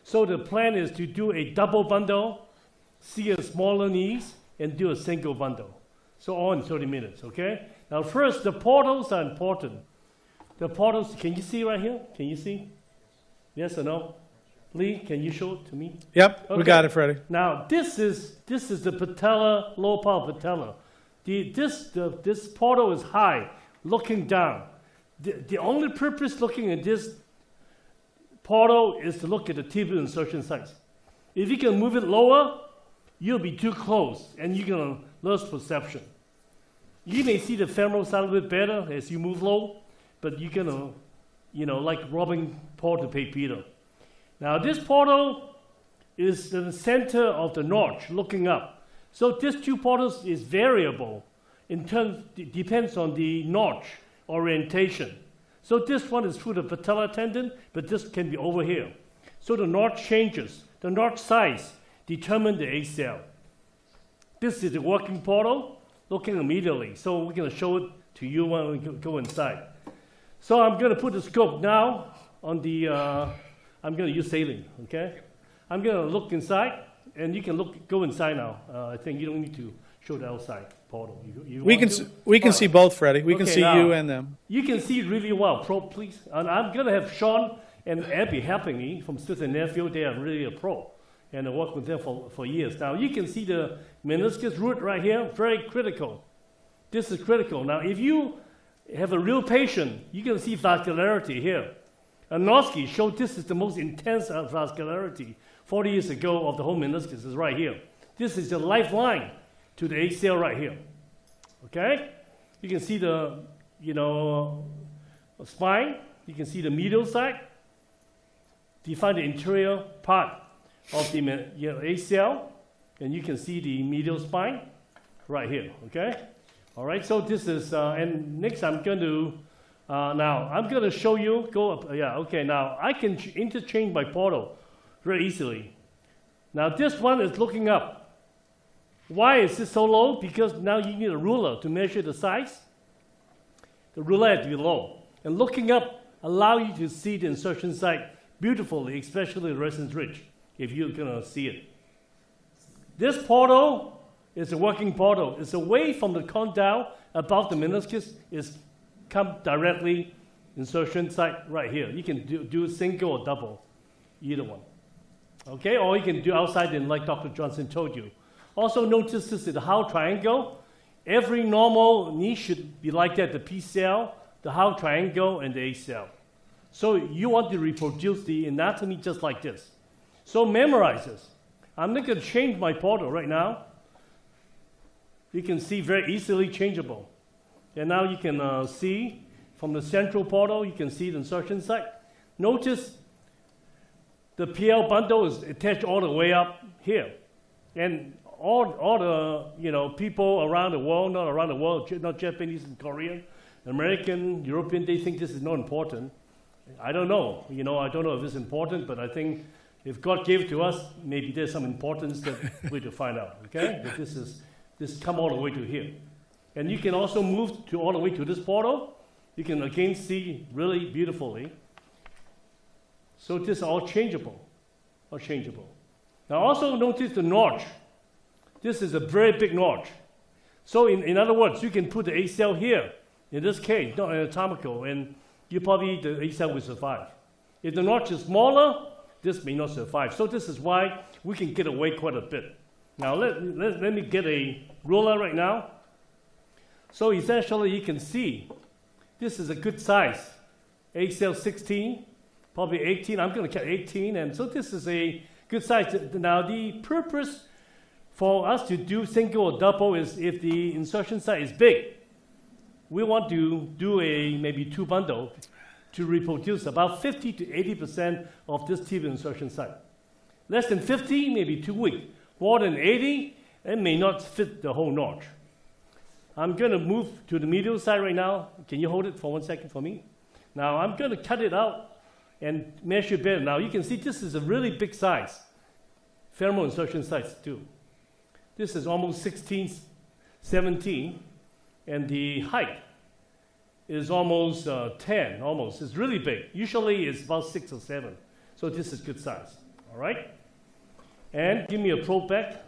So the plan is to do a double bundle, see a smaller knees, and do a single bundle. So all in 30 minutes, okay? Now first, the portals are important. The portals, can you see right here? Can you see? Yes or no? Lee, can you show it to me? Yep, Okay. we got it, Freddie. Now this is the patella, lower part of patella. This portal is high, looking down. The only purpose looking at this portal is to look at the tibial insertion sites. If you can move it lower, you'll be too close, and you're gonna lose perception. You may see the femoral side a little bit better as you move low, but you're gonna, like robbing Paul to pay Peter. Now this portal is in the center of the notch, looking up. So these two portals is variable in terms, depends on the notch orientation. So this one is through the patella tendon, but this can be over here. So the notch changes. The notch size determines the ACL. This is the working portal, looking immediately. So we're going to show it to you when we go inside. So I'm going to put the scope now on the, I'm going to use saline, okay? I'm going to look inside, and you can go inside now. I think you don't need to show the outside portal. We can see both, Freddie. We can see now, you and them. You can see really well. Pro, please. And I'm going to have Sean and Abby helping me from Smith & Nephew. They are really a pro, and I worked with them for years. Now, you can see the meniscus root right here, very critical. This is critical. Now, if you have a real patient, you can see vascularity here. Anoski showed this is the most intense vascularity 40 years ago of the whole meniscus is right here. This is the lifeline to the ACL right here. Okay? You can see the, spine. You can see the medial side. Define the interior part of the ACL. And you can see the medial spine right here. Okay? All right, so this is, and next I'm going to, now I'm going to show you, go up, okay, now I can interchange my portal very easily. Now this one is looking up. Why is this so low? Because now you need a ruler to measure the size. The ruler has to be low. And looking up allow you to see the insertion site beautifully, especially the residence ridge, if you're going to see it. This portal is a working portal. It's away from the condyle above the meniscus. It's come directly insertion site right here. You can do single or double, either one. Okay, or you can do outside in like Dr. Johnson told you. Also notice this is the Howe triangle. Every normal knee should be like that, the PCL, the Howe triangle, and the ACL. So you want to reproduce the anatomy just like this. So memorize this. I'm not going to change my portal right now. You can see very easily changeable. And now you can see from the central portal, you can see the insertion site. Notice the PL bundle is attached all the way up here. And all the people around the world, not around the world, not Japanese and Korean, American, European, they think this is not important. I don't know. I don't know if it's important, but I think if God gave it to us, maybe there's some importance that we have to find out. Okay? But this come all the way to here. And you can also move all the way to this portal. You can again see really beautifully. So this is all changeable. Now also notice the notch. This is a very big notch. So in other words, you can put the ACL here, in this case, not anatomical, and the ACL will survive. If the notch is smaller, this may not survive. So this is why we can get away quite a bit. Now let me get a ruler right now. So essentially you can see this is a good size. ACL 16, probably 18. I'm going to count 18. And so this is a good size. Now the purpose for us to do single or double is if the insertion site is big. We want to do maybe two bundle to reproduce about 50 to 80% of this tibial insertion site. Less than 50, maybe too weak. More than 80, it may not fit the whole notch. I'm going to move to the medial side right now. Can you hold it for 1 second for me? Now I'm going to cut it out and measure better. Now you can see this is a really big size. Femoral insertion sites too. This is almost 16, 17, and the height is almost 10, almost. It's really big. Usually it's about 6 or 7. So this is good size. all right? And give me a probe back.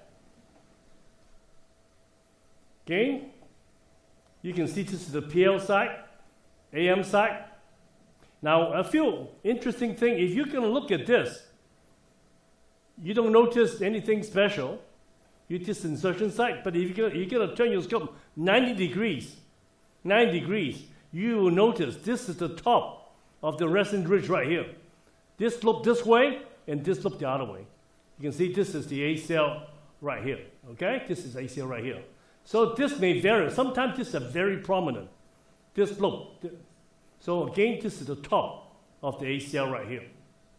Again, you can see this is the PL side, AM side. Now, a few interesting thing, if you're gonna look at this, you don't notice anything special. You just insertion site, but if you're gonna turn your scope 90 degrees, you will notice this is the top of the resonant ridge right here. This slope this way, and this slope the other way. You can see this is the ACL right here, okay? This is ACL right here. So this may vary. Sometimes this is very prominent, this slope. So again, this is the top of the ACL right here.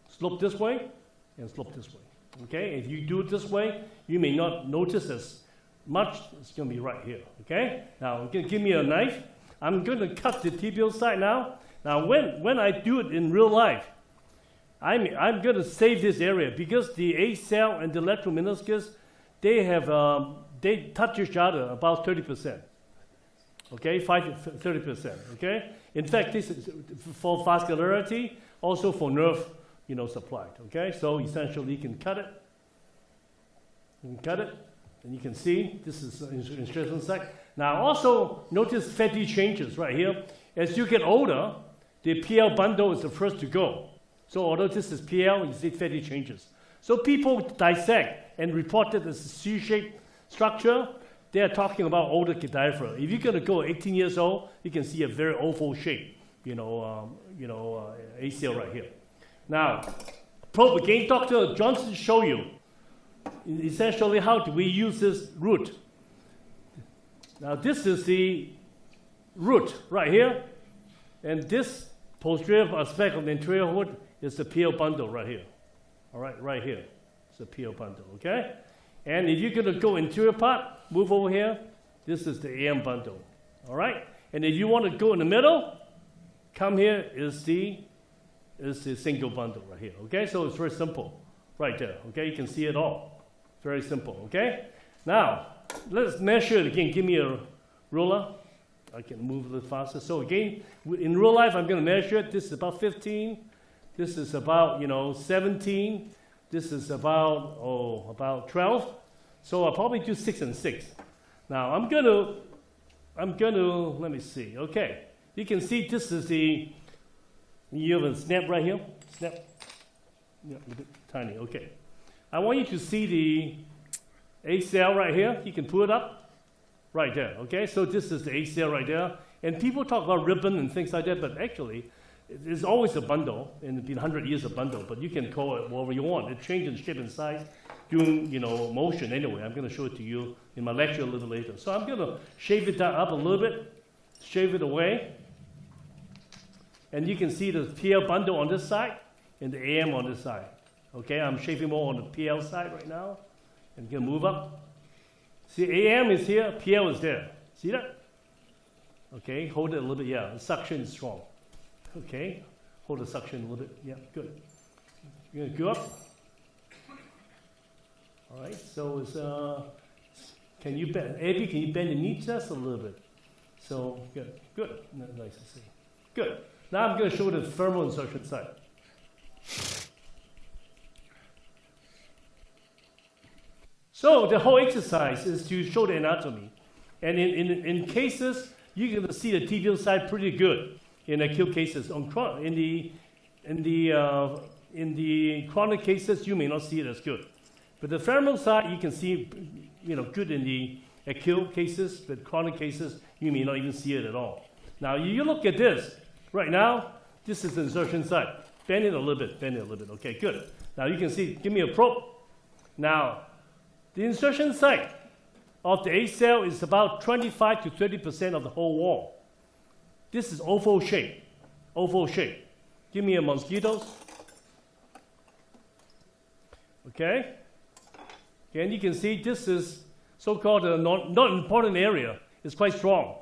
Slope this way and slope this way, okay? If you do it this way, you may not notice as much. It's going to be right here, okay? Now, you're going to give me a knife. I'm going to cut the tibial side now. Now, when I do it in real life, I'm going to save this area because the ACL and the lateral meniscus, they touch each other about 30%. Okay, 30%. Okay. In fact, this is for vascularity, also for nerve, supplied. Okay. So essentially, you can cut it. And you can see this is insertion site. Now, also notice fatty changes right here. As you get older, the PL bundle is the first to go. So although this is PL, you see fatty changes. So people dissect and report it as a C-shaped structure. They are talking about older cadaver. If you're going to go 18 years old, you can see a very oval shape, ACL right here. Now, probe again, Dr. Johnson show you essentially how do we use this root. Now, this is the root right here, and this posterior aspect of the anterior hood is the PL bundle right here. All right, right here. It's the PL bundle, okay? And if you're going to go interior part, move over here. This is the AM bundle, all right? And if you want to go in the middle, come here is the single bundle right here, okay? So it's very simple right there, okay? You can see it all. Very simple, okay? Now, let's measure it again. Give me a ruler. I can move a little faster. So again, in real life, I'm going to measure it. This is about 15. This is about, 17. This is about 12. So I'll probably do 6 and 6. Now I'm gonna, let me see. Okay, you can see this is you have a snap right here. Snap. Yeah, a bit tiny. Okay. I want you to see the ACL right here. You can pull it up right there. Okay, so this is the ACL right there. And people talk about ribbon and things like that, but actually, it's always a bundle, and it's been 100 years a bundle, but you can call it whatever you want. It changes shape and size during, motion anyway. I'm going to show it to you in my lecture a little later. So I'm going to shave it down up a little bit, shave it away. And you can see the PL bundle on this side and the AM on this side. Okay, I'm shaving more on the PL side right now. I'm going to move up. See, AM is here, PL is there. See that? Okay, hold it a little bit. Yeah, the suction is strong. Okay, hold the suction a little bit. Yeah, good. You're going to go up. All right, so it's, can you bend, Abby, can you bend the knee just a little bit? So, good. Nice to see. Good. Now I'm going to show the femoral insertion side. So the whole exercise is to show the anatomy. And in cases, you're going to see the tibial side pretty good. In acute cases, in the chronic cases, you may not see it as good. But the femoral side, you can see, good in the acute cases, but chronic cases, you may not even see it at all. Now, you look at this. Right now, this is the insertion side. Bend it a little bit. Okay, good. Now, you can see, give me a probe. Now, the insertion site of the ACL is about 25 to 30% of the whole wall. This is oval shape. Give me a mosquitoes. Okay. And you can see this is so-called a not important area. It's quite strong.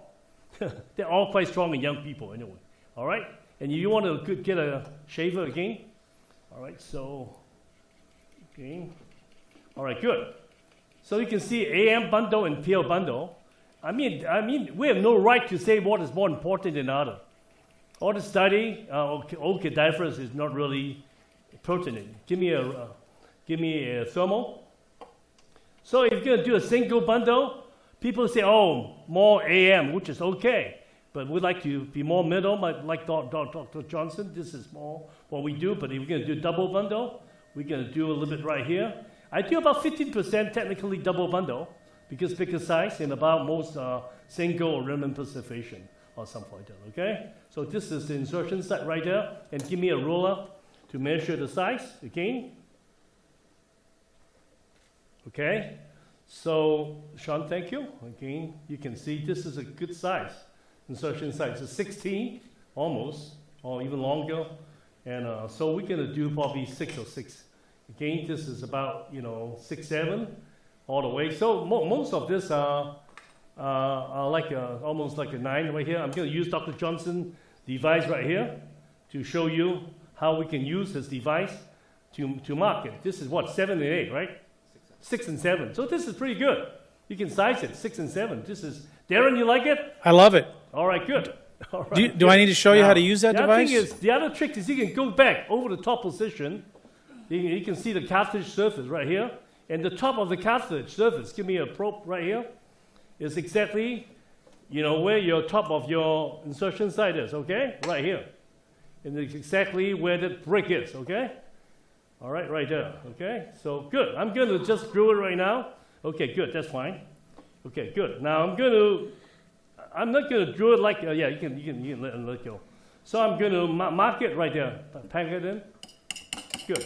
They're all quite strong in young people anyway. All right. And you want to get a shaver again. All right. So, okay. All right. Good. So you can see AM bundle and PL bundle. I mean, we have no right to say what is more important than other. All the study, old cadavers is not really pertinent. Give me give me a thermal. So if you're going to do a single bundle, people say, oh, more AM, which is okay. But we'd like to be more middle, like Dr. Johnson. This is more what we do. But if we're going to do double bundle, we're going to do a little bit right here. I do about 15% technically double bundle because bigger size and about most single or remnant preservation or something like that, okay? So this is the insertion site right there. And give me a ruler to measure the size again. Okay? So, Sean, thank you. Again, you can see this is a good size. Insertion size is 16, almost, or even longer. And so we're going to do probably 6 or 6. Again, this is about, 6, 7, all the way. So most of this are like almost like a 9 right here. I'm going to use Dr. Johnson's device right here to show you how we can use this device to mark it. This is what, 7 and 8, right? 6 and 7. So this is pretty good. You can size it, 6 and 7. This is, Darren, you like it? I love it. All right, good. All right, do I need to show you how to use that device? The other trick is you can go back over the top position. You can see the cartilage surface right here. And the top of the cartilage surface, give me a probe right here, is exactly, where your top of your insertion site is, okay? Right here. And it's exactly where the brick is, okay? All right, right there, okay? So good. I'm going to just screw it right now. Okay, good. That's fine. Okay, good. Now I'm not going to draw it like, you can let go. So I'm going to mark it right there. Pack it in. Good.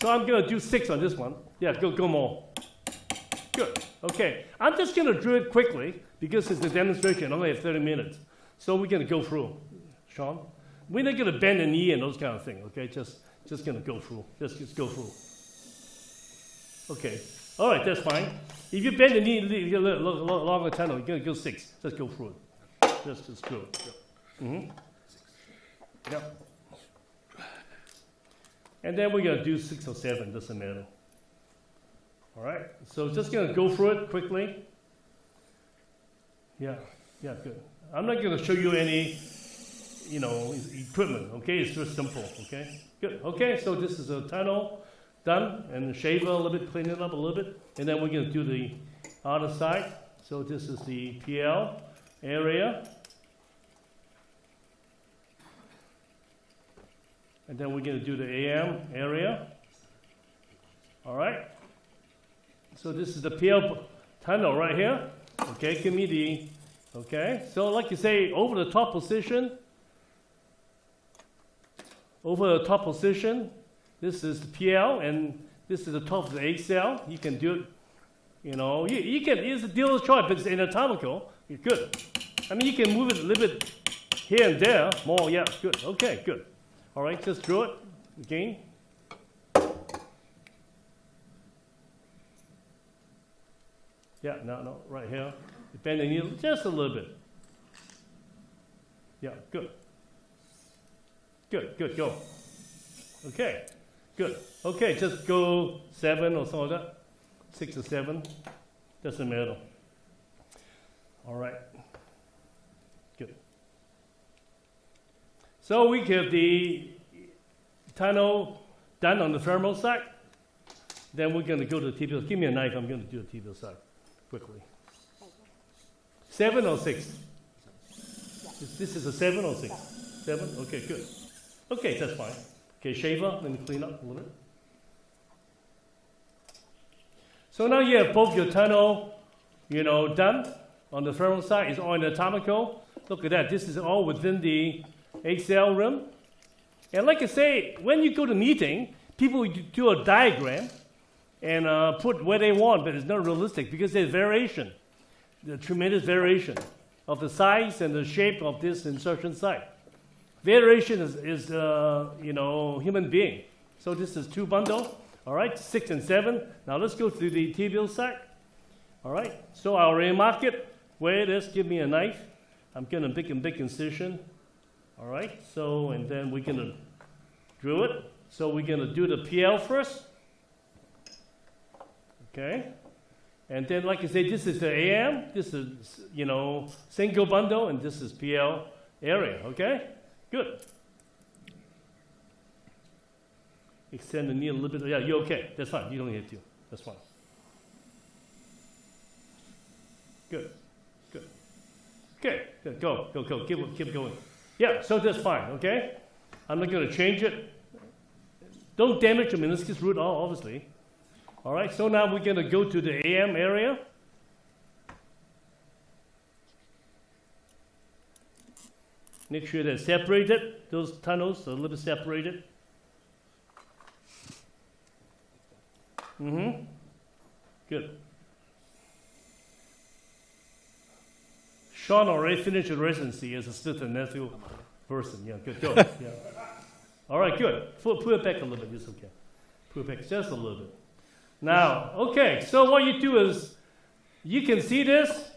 So I'm going to do 6 on this one. Yeah, go more. Good. Okay. I'm just going to draw it quickly because it's a demonstration. I only have 30 minutes. So we're going to go through. Sean? We're not going to bend the knee and those kind of things, okay? Just going to go through. Just go through. Okay. All right, that's fine. If you bend the knee, you get a little longer tunnel, you're going to go 6. Just go through it. Just do it. Mm-hmm. Yep. And then we're going to do 6 or 7, doesn't matter. All right, so just going to go through it quickly. Yeah, good. I'm not going to show you any, equipment, okay? It's just simple, okay? Good. Okay, so this is a tunnel done, and the shaver a little bit, clean it up a little bit, and then we're going to do the other side. So this is the PL area. And then we're going to do the AM area. All right. So this is the PL tunnel right here. Okay, give me the, okay. So like you say, over the top position, this is the PL, and this is the top of the ACL. You can do it, you can, it's a dealer's choice, but it's anatomical. You're good. I mean, you can move it a little bit here and there, more, yeah, good. Okay, good. All right, just draw it again. Yeah, no, right here. Bend the needle just a little bit. Yeah, good. Good, go. Okay, good. Okay, just go 7 or something like that. 6 or 7, doesn't matter. All right, good. So we have the tunnel done on the femoral side. Then we're going to go to the tibial. Give me a knife, I'm going to do the tibial side quickly. 7 or 6? This is a 7 or 6? 7? Okay, good. Okay, that's fine. Okay, shaver, let me clean up a little bit. So now you have both your tunnel, done on the femoral side. It's all anatomical. Look at that. This is all within the ACL rim. And like I say, when you go to meeting, people do a diagram and put where they want, but it's not realistic because there's variation, the tremendous variation of the size and the shape of this insertion site. Variation is human being. So this is 2 bundle, all right, 6 and 7. Now let's go through the tibial site. All right, so I already mark it. Where it is, give me a knife. I'm going to make a big incision. All right, so, and then we're going to drill it. So we're going to do the PL first. Okay. And then, like I say, this is the AM. This is, single bundle, and this is PL area. Okay? Good. extend the knee a little bit. Yeah, you're okay. That's fine. You don't need to. That's fine. Good. Good. Okay. Good. Go. Keep going. Yeah, so that's fine, okay? I'm not going to change it. Don't damage the meniscus root, obviously. All right, so now we're going to go to the AM area. Make sure they're separated. Those tunnels are a little bit separated. Good. Sean already finished his residency as a student nephew person. Yeah, good. Go. Yeah. All right, good. Pull it back a little bit. It's okay. Pull it back just a little bit. Now, okay, so what you do is, you can see this,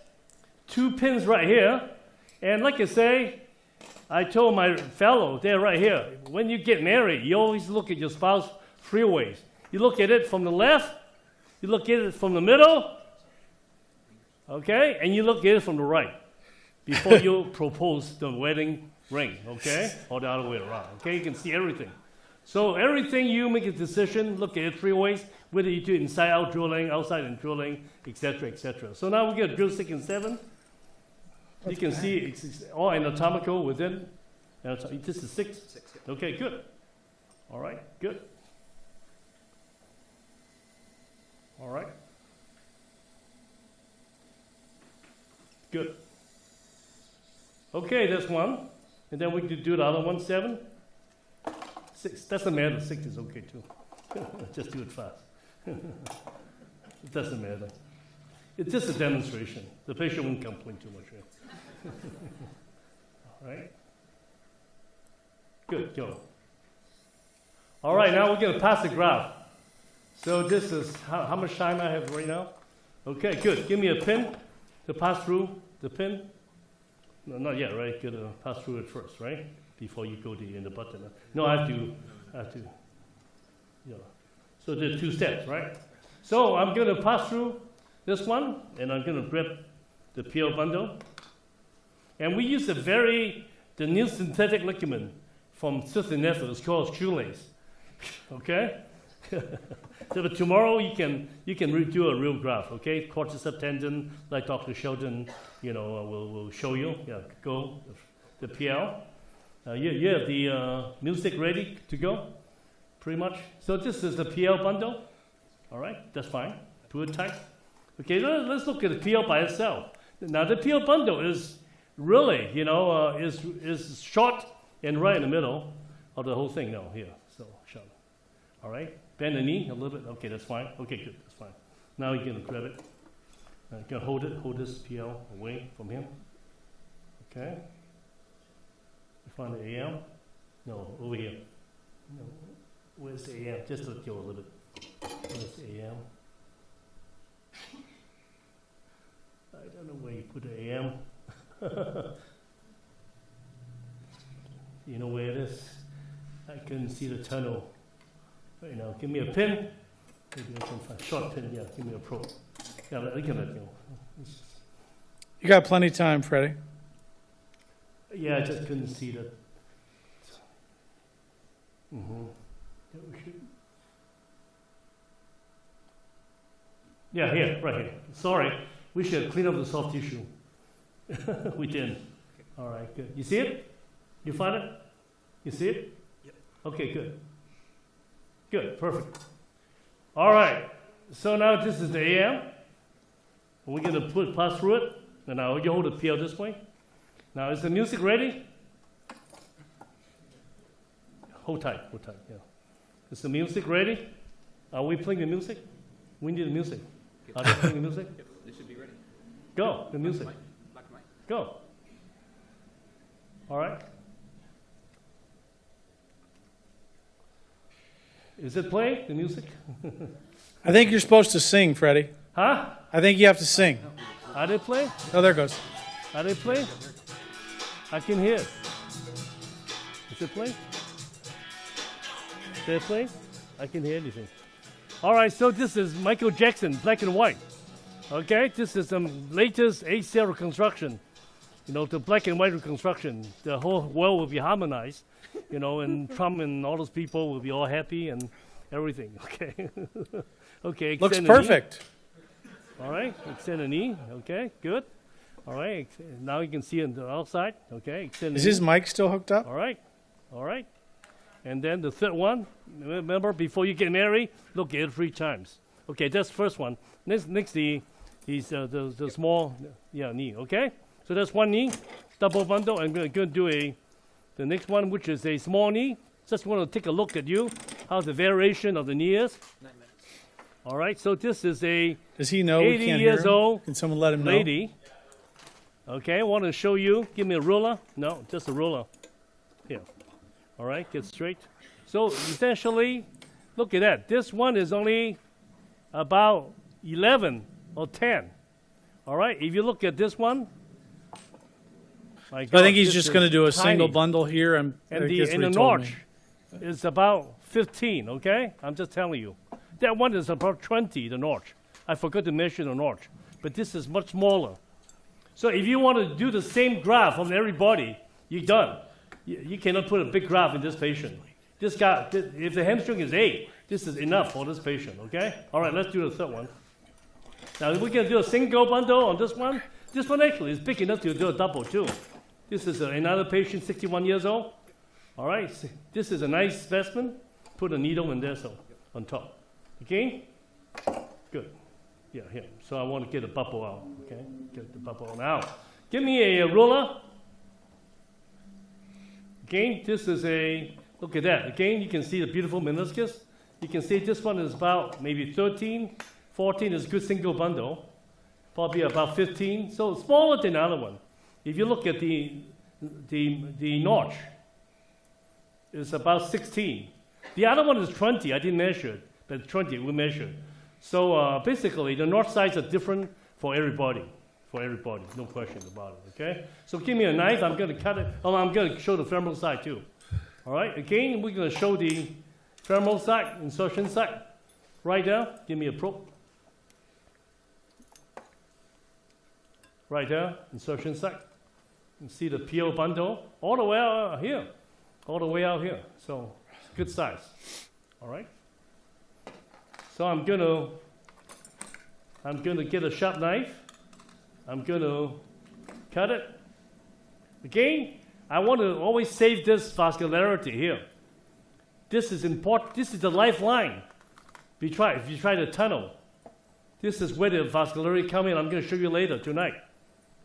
2 pins right here. And like I say, I told my fellow, they're right here. When you get married, you always look at your spouse 3 ways. You look at it from the left, you look at it from the middle, okay, and you look at it from the right before you propose the wedding ring, okay, or the other way around, okay? You can see everything. So everything you make a decision, look at it 3 ways, whether you do inside-out drilling, outside-in drilling, etc., etc. So now we're going to drill 6 and 7. You can see it's all anatomical within. This is 6. Okay, good. All right, good. All right. Good. Okay, that's 1. And then we could do the other one, 7. 6. Doesn't matter. 6 is okay too. Just do it fast. It doesn't matter. It's just a demonstration. The patient won't complain too much. Right? All right. Good. Go. All right. Now we're going to pass the graph. So this is how much time I have right now. Okay. Good. Give me a pin to pass through the pin. No, not yet, right? Got to pass through it first, right? Before you go in the button. No, I have to. Yeah. So there's 2 steps, right? So I'm going to pass through this one, and I'm going to grab the PL bundle. And we use the new synthetic ligament from Cincinnati. It's called shoelace. Okay? So but tomorrow you can do a real graph, okay? Quadricep tendon, like Dr. Sheldon, will show you. Yeah, go the PL. You have the music ready to go, pretty much. So this is the PL bundle. All right, that's fine. Put it tight. Okay, let's look at the PL by itself. Now the PL bundle is really, is short and right in the middle of the whole thing now here. So short. All right, bend the knee a little bit. Okay, that's fine. Okay, good, that's fine. Now you're gonna grab it. You're gonna hold this PL away from him. Okay. You find the AM? No, over here. No, where's the AM? Just let go a little bit. Where's the AM? I don't know where you put the AM. You know where it is? I couldn't see the tunnel. Right now, give me a pin. Maybe I can find a short pin. Yeah, give me a probe. Yeah, I can let go. You got plenty of time, Freddie. Yeah, I just couldn't see that. Yeah, we should. Yeah, here, right here. Sorry, we should clean up the soft tissue. We didn't. All right, good. You see it? You find it? You see it? Yep. Okay, good. Good, perfect. All right, so now this is the AM. We're going to pass through it. And now you hold the PL this way. Now, is the music ready? Hold tight, yeah. Is the music ready? Are we playing the music? We need the music. Are they playing the music? Yep, they should be ready. Go, the music. Black and white. Go. All right. Is it playing, the music? I think you're supposed to sing, Freddie. Huh? I think you have to sing. Are they playing? Oh, there it goes. Are they playing? I can hear it. Is it playing? They're playing? I can hear anything. All right, so this is Michael Jackson, black and white. Okay, this is the latest ACL reconstruction. the black and white reconstruction, the whole world will be harmonized, and Trump and all those people will be all happy and everything, okay? Okay, Looks extend the knee. perfect. All right, extend the knee, okay, good. All right, now you can see on the outside, okay, extend the Is knee. his mic still hooked up? All right. And then the third one, remember, before you get married, look at it 3 times. Okay, that's the first one. Next the small knee, okay? So that's one knee, double bundle. I'm going to do the next one, which is a small knee. Just want to take a look at you, how the variation of the knee is. 9 minutes. All right, so this is a Does he know we 80 can't hear years him? old Can someone let him know? lady. Okay, I want to show you. Give me a ruler. No, just a ruler. Here. All right, get straight. So essentially, look at that. This one is only about 11 or 10. All right, if you look at this one, my I God, think he's this just is going to do a single tiny. bundle here. And I the guess and what the he told notch me. is about 15. Okay, I'm just telling you. That one is about 20. The notch. I forgot to measure the notch, but this is much smaller. So if you want to do the same graph on everybody, you're done. You cannot put a big graph in this patient. This guy, if the hamstring is 8, this is enough for this patient, okay? All right, let's do the third one. Now, we're going to do a single bundle on this one. This one actually is big enough to do a double, too. This is another patient, 61 years old. All right, this is a nice specimen. Put a needle in there, so on top. Okay? Good. Yeah, here. So I want to get the bubble out, okay? Get the bubble out. Give me a ruler. Again, this is look at that. Again, you can see the beautiful meniscus. You can see this one is about maybe 13, 14 is good single bundle, probably about 15, so smaller than the other one. If you look at the notch, it's about 16. The other one is 20. I didn't measure it, but 20 we measured. So basically, the notch size are different for everybody. No question about it, okay? So give me a knife, I'm gonna cut it. Oh, I'm gonna show the femoral side too. All right, again, we're gonna show the femoral side, insertion side. Right there, give me a probe. Right there, insertion side. You can see the PO bundle all the way out here. All the way out here, so it's good size. All right? So I'm gonna get a sharp knife. I'm going to cut it. Again, I want to always save this vascularity here. This is important. This is the lifeline. If you try the tunnel, this is where the vascularity come in. I'm going to show you later tonight,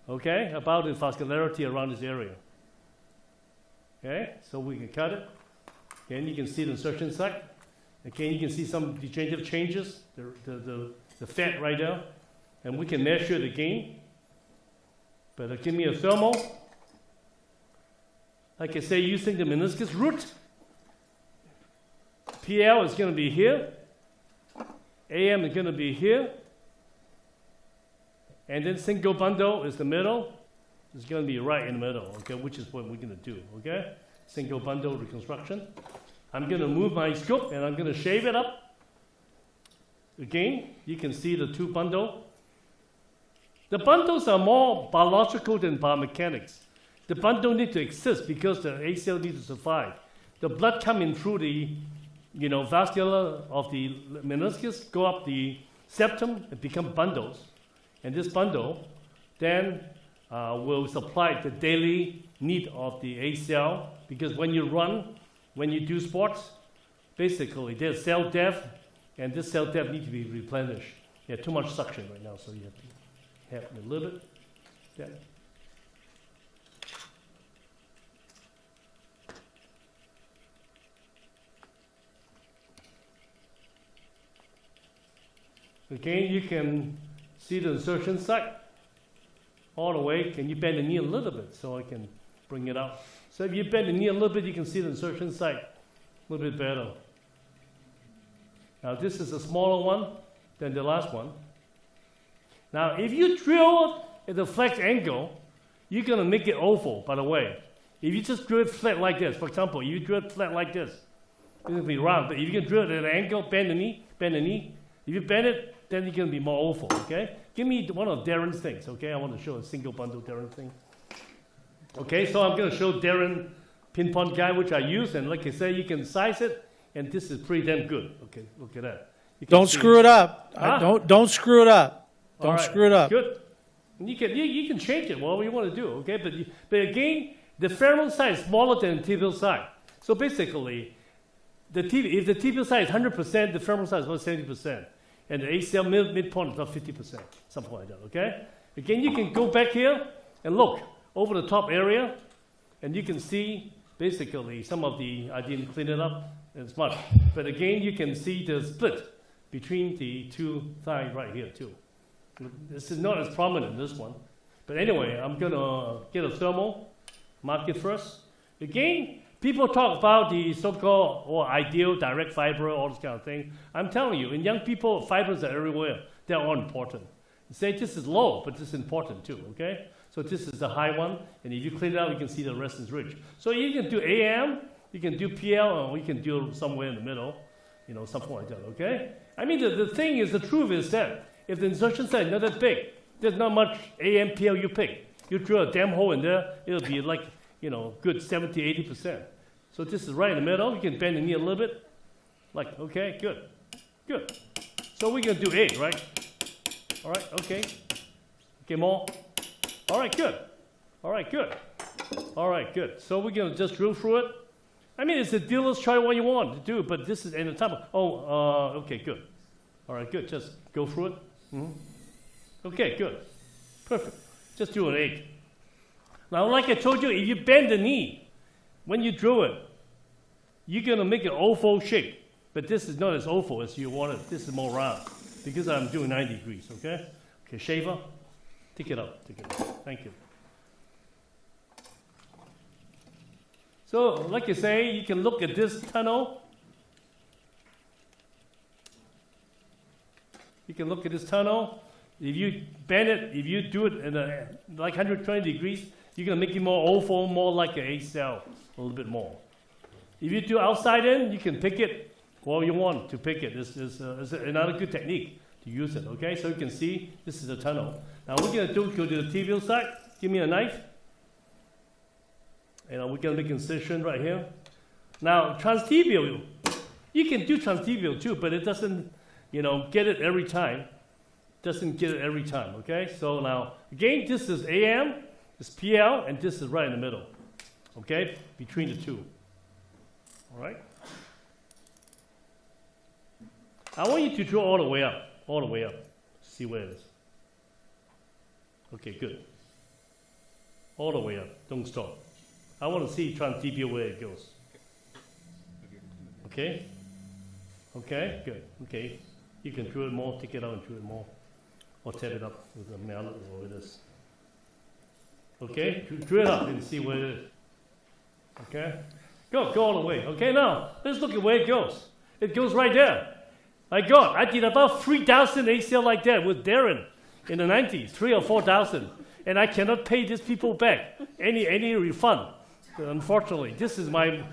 okay, about the vascularity around this area. Okay, so we can cut it. Again, you can see the insertion site. Again, you can see some degenerative changes, the fat right there. And we can measure it again. But give me a thermal. Like I say, using the meniscus root. PL is going to be here. AM is going to be here. And then single bundle is the middle. It's going to be right in the middle, okay, which is what we're going to do, okay? Single bundle reconstruction. I'm going to move my scope and I'm going to shave it up. Again, you can see the 2 bundle. The bundles are more biological than biomechanics. The bundle need to exist because the ACL needs to survive. The blood coming through the, vascular of the meniscus, go up the septum and become bundles. And this bundle then will supply the daily need of the ACL because when you run, when you do sports, basically there's cell death, and this cell death needs to be replenished. You have too much suction right now, so you have to have a little bit. Yeah. Again, you can see the insertion site all the way. Can you bend the knee a little bit so I can bring it up? So if you bend the knee a little bit, you can see the insertion site a little bit better. Now this is a smaller one than the last one. Now if you drill at the flex angle, you're going to make it oval, by the way. If you just drill it flat like this, for example, you drill it flat like this, it's going to be round. But if you can drill it at an angle, bend the knee. If you bend it, then it's going to be more oval, okay? Give me one of Darren's things, okay? I want to show a single bundle Darren thing. Okay, so I'm going to show Darren pinpoint guide, which I use, and like I say, you can size it, and this is pretty damn good. Okay, look at that. Don't screw it up. Huh? Don't screw it up. All Don't right, screw it up. Good. And you can change it whatever you want to do. Okay, but again, the femoral side is smaller than the tibial side. So basically, if the tibial side is 100%, the femoral side is about 70%, and the ACL midpoint is about 50%, something like that. Okay. Again, you can go back here and look over the top area, and you can see basically some of the, I didn't clean it up as much, but again, you can see the split between the two thighs right here too. This is not as prominent, this one. But anyway, I'm gonna get a thermal, mark it first. Again, people talk about the so-called or ideal direct fiber, all this kind of thing. I'm telling you, in young people, fibers are everywhere. They're all important. Say this is low, but this is important too, okay? So this is the high one, and if you clean it out, you can see the rest is rich. So you can do AM, you can do PL, or you can do somewhere in the middle, something like that, okay? I mean, the thing is, the truth is that if the insertion site is not that big, there's not much AM, PL you pick. You drill a damn hole in there, it'll be like, good 70, 80%. So this is right in the middle. You can bend the knee a little bit. Like, okay, good. Good. So we're going to do 8, right? All right, okay. Okay, more. All right, good. All right, good. All right, good. So we're going to just drill through it. I mean, it's a dealer's choice what you want to do, but this is anatomic. Okay, good. All right, good. Just go through it. Okay, good. Perfect. Just do an 8. Now, like I told you, if you bend the knee, when you drill it, you're going to make an oval shape. But this is not as oval as you want it. This is more round because I'm doing 90 degrees, okay? Okay, shaver, take it up. Thank you. So, like I say, you can look at this tunnel. You can look at this tunnel. If you bend it, if you do it in like 120 degrees, you're going to make it more oval, more like an ACL, a little bit more. If you do outside in, you can pick it wherever you want to pick it. This is another good technique to use it, okay? So you can see this is a tunnel. Now we're going to go to the tibial side. Give me a knife. And we're going to make incision right here. Now, transtibial, you can do transtibial too, but it doesn't, get it every time. Doesn't get it every time, okay? So now, again, this is AM, this is PL, and this is right in the middle, okay? Between the two, all right? I want you to draw all the way up, see where it is. Okay, good. All the way up, don't stop. I want to see transtibial where it goes. Okay? Okay, good. Okay. You can drill it more, take it out and drill it more. Or tap it up with a mallet or with this. Okay? Drill it up and see where it is. Okay? Go all the way. Okay, now, let's look at where it goes. It goes right there. I did about 3,000 ACL like that with Darren in the 90s, 3,000 or 4,000. And I cannot pay these people back any refund. Unfortunately, this is my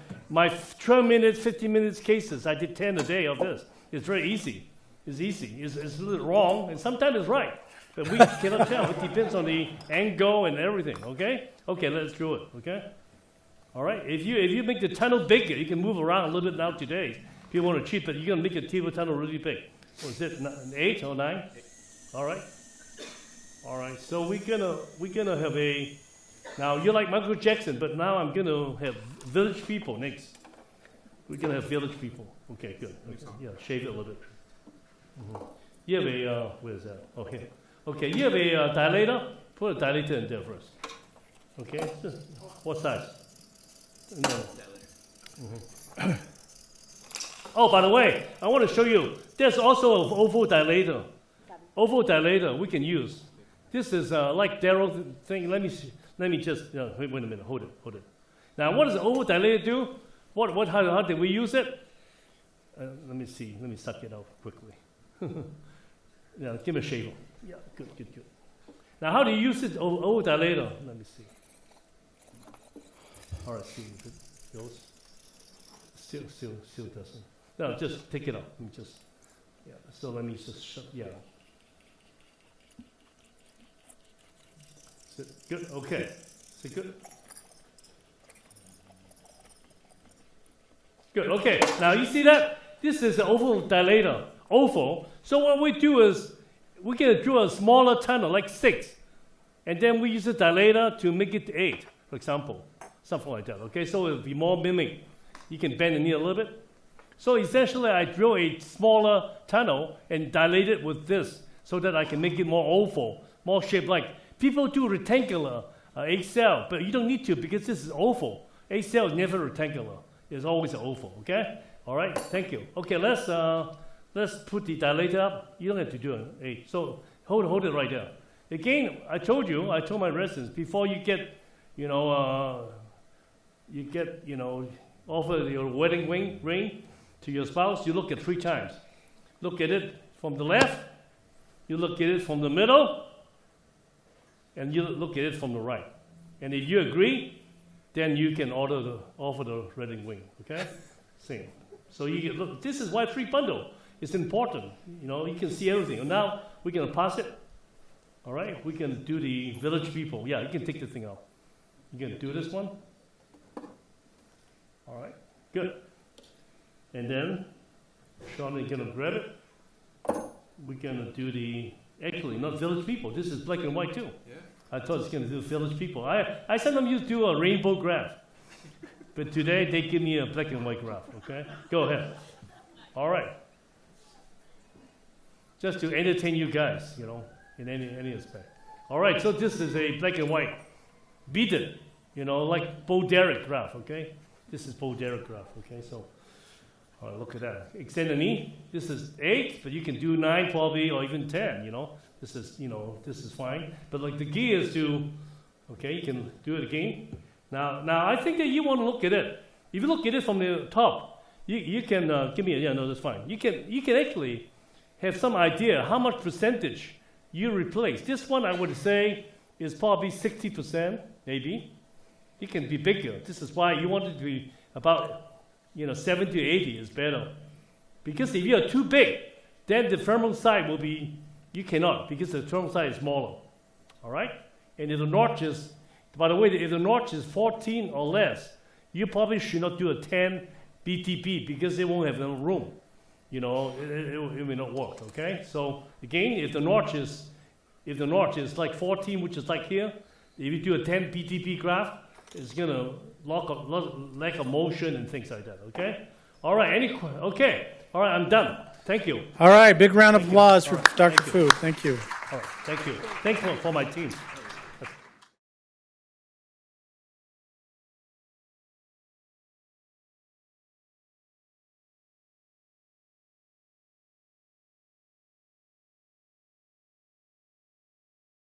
12 minutes, 15 minutes cases. I did 10 a day of this. It's very easy. It's easy. It's a little wrong, and sometimes it's right. But we cannot tell. It depends on the angle and everything, okay? Okay, let's do it, okay? All right? If you make the tunnel bigger, you can move around a little bit now today. If you want to cheat, but you're going to make a tibial tunnel really big. What is it, 8 or 9? 8. All right? All right, so we're gonna have a, now you're like Michael Jackson, but now I'm gonna have village people next. We're gonna have village people. Okay, good. Okay. Yeah, shave it a little bit. You have a, where is that? Oh, here. Okay, you have a dilator. Put a dilator in there first. Okay, what size? No. Oh, by the way, I want to show you, there's also an oval dilator. Oval dilator we can use. This is like Darrell thing. Let me just wait a minute. Hold it. Now, what does the oval dilator do? How did we use it? Let me see. Let me suck it out quickly. Yeah, give me a shaver. Yeah, good. Now, how do you use it? Oval dilator. Let me see. All right, see if it goes. Still doesn't. No, just take it out. Let me just. Yeah. So let me just shut. Yeah. Good. Okay. Is it good? Good. Okay. Now you see that? This is an oval dilator. Oval. So what we do is we're going to draw a smaller tunnel, like 6. And then we use a dilator to make it 8, for example. Something like that. Okay? So it'll be more mimic. You can bend the knee a little bit. So essentially, I drill a smaller tunnel and dilate it with this so that I can make it more oval, more shape-like. People do rectangular ACL, but you don't need to because this is oval. ACL is never rectangular. It's always an oval, okay? All right, thank you. Okay, let's put the dilator up. You don't have to do it. So hold it right there. Again, I told my residents, before you get, offer your wedding ring to your spouse, you look at 3 times. Look at it from the left, you look at it from the middle, and you look at it from the right. And if you agree, then you can offer the wedding ring, okay? Same. So you get, look, this is why 3 bundle is important. You can see everything. And now we're going to pass it. All right? We can do the village people. Yeah, you can take the thing out. You can do this one. All right, good. And then Sean is going to grab it. We're going to do actually, not village people. This is black and white too. Yeah. I thought it's going to do village people. I sometimes used to do a rainbow graph. But today they give me a black and white graph, okay? Go ahead. All right. Just to entertain you guys, in any aspect. All right, so this is a black and white beaded, like Bo Derek graph, okay? This is Bo Derek graph, okay? So, all right, look at that. Extend the knee. This is 8, but you can do 9 probably, or even 10, This is, this is fine. But like the key is to, okay, you can do it again. Now I think that you want to look at it. If you look at it from the top, you can, that's fine. You can actually have some idea how much percentage you replace. This one I would say is probably 60%, maybe. It can be bigger. This is why you want it to be about 70 to 80 is better. Because if you are too big, then the femoral side will be, you cannot, because the femoral side is smaller. All right? And if the notch is, by the way, if the notch is 14 or less, you probably should not do a 10 BTP because they won't have enough room. It may not work, okay? So again, if the notch is like 14, which is like here, if you do a 10 BTP graph, it's going to lack of motion and things like that, okay? All right, okay. All right, I'm done. Thank you. All right, big round of applause for Dr. Fu. Thank you. All right, thank you. Thanks for my team.